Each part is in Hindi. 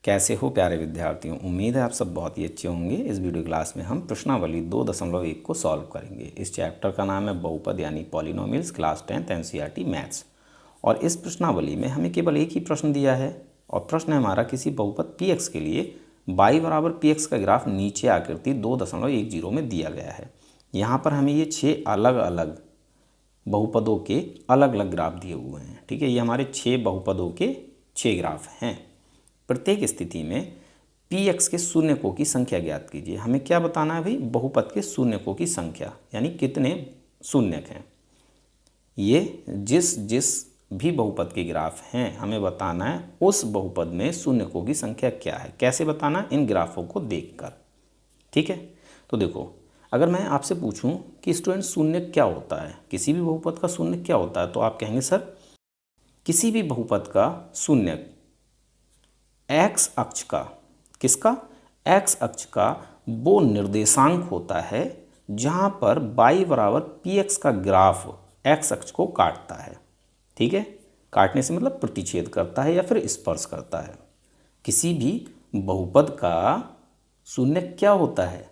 कैसे हो प्यारे विद्यार्थियों। उम्मीद है आप सब बहुत ही अच्छे होंगे। इस वीडियो क्लास में हम प्रश्नावली 2.1 को सॉल्व करेंगे। इस चैप्टर का नाम है बहुपद यानी polynomials, class 10th NCERT maths. और इस प्रश्नावली में हमें केवल एक ही प्रश्न दिया है और प्रश्न है हमारा किसी बहुपद px के लिए y बराबर px का ग्राफ नीचे आकृति 2.10 में दिया गया है। यहाँ पर हमें ये 6 अलग अलग बहुपदों के अलग अलग ग्राफ दिए हुए हैं। ठीक है, ये हमारे 6 बहुपदों के 6 ग्राफ हैं। प्रत्येक स्थिति में px के शून्यकों की संख्या ज्ञात कीजिए। हमें क्या बताना है भाई, बहुपद के शून्यकों की संख्या यानी कितने शून्यक हैं। ये जिस जिस भी बहुपद के ग्राफ हैं हमें बताना है उस बहुपद में शून्यकों की संख्या क्या है। कैसे बताना, इन ग्राफों को देखकर। ठीक है, तो देखो अगर मैं आपसे पूछूं कि स्टूडेंट शून्य क्या होता है, किसी भी बहुपद का शून्य क्या होता है, तो आप कहेंगे सर किसी भी बहुपद का शून्यक एक्स अक्ष का, किसका, एक्स अक्ष का वो निर्देशांक होता है जहां पर y बराबर px का ग्राफ एक्स अक्ष को काटता है। ठीक है, काटने से मतलब प्रतिच्छेद करता है या फिर स्पर्श करता है। किसी भी बहुपद का शून्य क्या होता है,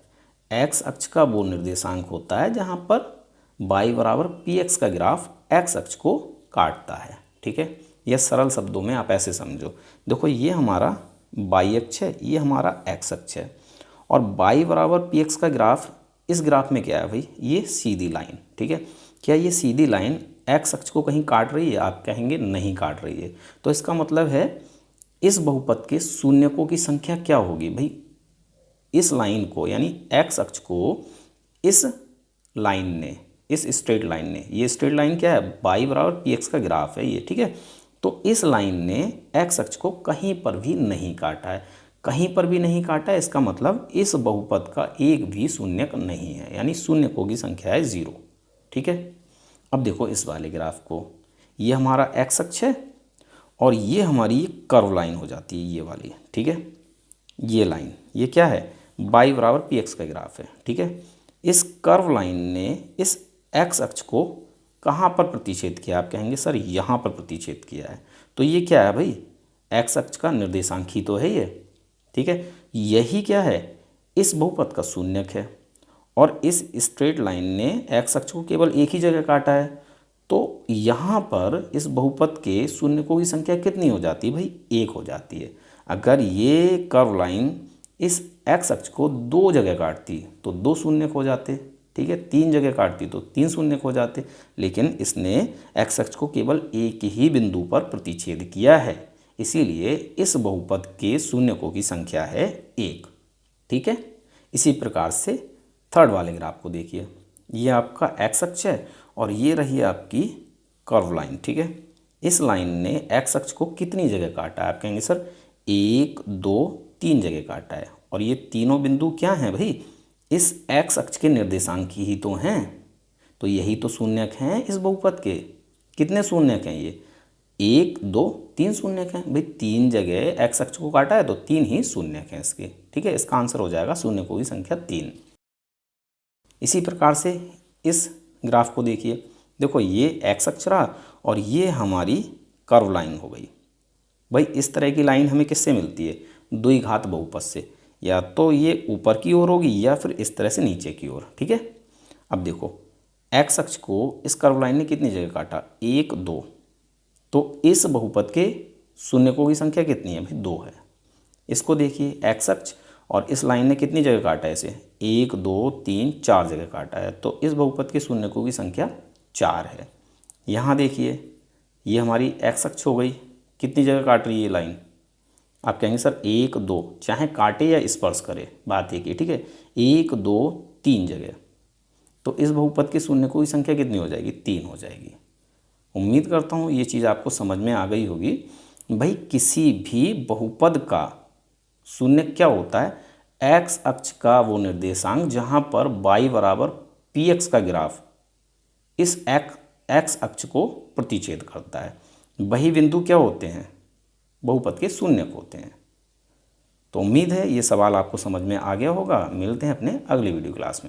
एक्स अक्ष का वो निर्देशांक होता है जहां पर y बराबर px का ग्राफ एक्स अक्ष को काटता है। ठीक है, यह सरल शब्दों में आप ऐसे समझो। देखो ये हमारा y अक्ष है, ये हमारा x अक्ष है और y बराबर px का ग्राफ, इस ग्राफ में क्या है भाई, ये सीधी लाइन। ठीक है, क्या ये सीधी लाइन x अक्ष को कहीं काट रही है? आप कहेंगे नहीं काट रही है। तो इसका मतलब है इस बहुपद के शून्यकों की संख्या क्या होगी भाई, इस लाइन को यानी x अक्ष को इस लाइन ने, इस स्ट्रेट लाइन ने, ये स्ट्रेट लाइन क्या है, y बराबर px का ग्राफ है ये। ठीक है, तो इस लाइन ने x अक्ष को कहीं पर भी नहीं काटा है। कहीं पर भी नहीं काटा है, इसका मतलब इस बहुपद का एक भी शून्यक नहीं है, यानी शून्यकों की संख्या है 0। ठीक है, अब देखो इस वाले ग्राफ को, ये हमारा x अक्ष है और ये हमारी कर्व लाइन हो जाती है ये वाली। ठीक है, ये लाइन, ये क्या है, y बराबर px का ग्राफ है। ठीक है, इस कर्व लाइन ने इस x अक्ष को कहाँ पर प्रतिच्छेद किया? आप कहेंगे सर यहाँ पर प्रतिच्छेद किया है। तो ये क्या है भाई, x अक्ष का निर्देशांक ही तो है ये। ठीक है, यही क्या है, इस बहुपद का शून्यक है और इस स्ट्रेट लाइन ने x अक्ष को केवल एक ही जगह काटा है। तो यहाँ पर इस बहुपद के शून्यकों की संख्या कितनी हो जाती है भाई, 1 हो जाती है। अगर ये कर्व लाइन इस x अक्ष को 2 जगह काटती तो 2 शून्यक हो जाते। ठीक है, 3 जगह काटती तो 3 शून्यक हो जाते, लेकिन इसने x अक्ष को केवल एक ही बिंदु पर प्रतिच्छेद किया है, इसीलिए इस बहुपद के शून्यकों की संख्या है 1। ठीक है, इसी प्रकार से थर्ड वाले ग्राफ को देखिए, ये आपका x अक्ष है और ये रही आपकी कर्व लाइन। ठीक है, इस लाइन ने x अक्ष को कितनी जगह काटा है? आप कहेंगे सर 1 2 3 जगह काटा है और ये तीनों बिंदु क्या हैं भाई, इस x अक्ष के निर्देशांक ही तो हैं। तो यही तो शून्यक हैं इस बहुपद के। कितने शून्यक हैं ये, 1 2 3 शून्यक हैं भाई। 3 जगह x अक्ष को काटा है तो 3 ही शून्यक हैं इसके। ठीक है, इसका आंसर हो जाएगा शून्यकों की संख्या 3। इसी प्रकार से इस ग्राफ को देखिए, देखो ये x अक्ष रहा और ये हमारी कर्व लाइन हो गई। भाई इस तरह की लाइन हमें किससे मिलती है, द्विघात बहुपद से, या तो ये ऊपर की ओर होगी या फिर इस तरह से नीचे की ओर। ठीक है, अब देखो x अक्ष को इस कर्व लाइन ने कितनी जगह काटा, 1 2, तो इस बहुपद के शून्यकों की संख्या कितनी है भाई, 2 है। इसको देखिए x अक्ष और इस लाइन ने कितनी जगह काटा है इसे, 1 2 3 4 जगह काटा है, तो इस बहुपद के शून्यकों की संख्या 4 है। यहाँ देखिए ये हमारी x अक्ष हो गई, कितनी जगह काट रही है ये लाइन? आप कहेंगे सर 1 2, चाहे काटे या स्पर्श करे, बात एक ही। ठीक है, 1 2 3 जगह, तो इस बहुपद के शून्यकों की संख्या कितनी हो जाएगी, 3 हो जाएगी। उम्मीद करता हूँ ये चीज़ आपको समझ में आ गई होगी। भाई किसी भी बहुपद का शून्य क्या होता है, x अक्ष का वो निर्देशांक जहाँ पर y बराबर px का ग्राफ इस x अक्ष को प्रतिच्छेद करता है, वही बिंदु क्या होते हैं, बहुपद के शून्यक होते हैं। तो उम्मीद है ये सवाल आपको समझ में आ गया होगा। मिलते हैं अपने अगली वीडियो क्लास में।